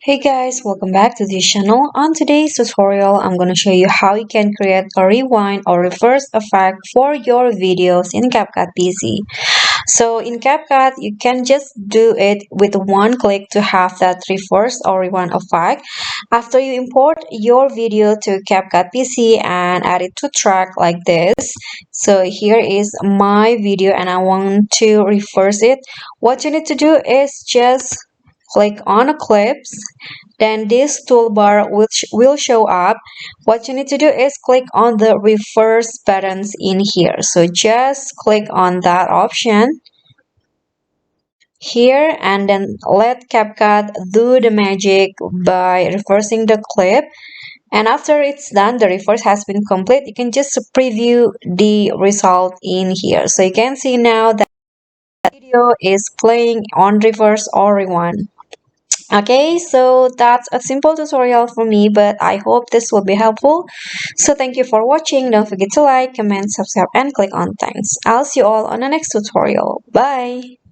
Hey guys, welcome back to this channel. On today's tutorial, I'm going to show you how you can create a rewind or reverse effect for your videos in CapCut PC. So in CapCut, you can just do it with one click to have that reverse or rewind effect. After you import your video to CapCut PC and add it to track like this. So here is my video and I want to reverse it. What you need to do is just click on Eclipse, then this toolbar which will show up. What you need to do is click on the reverse buttons in here. So just click on that option here and then let CapCut do the magic by reversing the clip. And after it's done, the reverse has been complete. You can just preview the result in here. So you can see now that the video is playing on reverse or rewind. Okay, so that's a simple tutorial for me, but I hope this will be helpful. So thank you for watching. Don't forget to like, comment, subscribe, and click on thanks. I'll see you all on the next tutorial. Bye!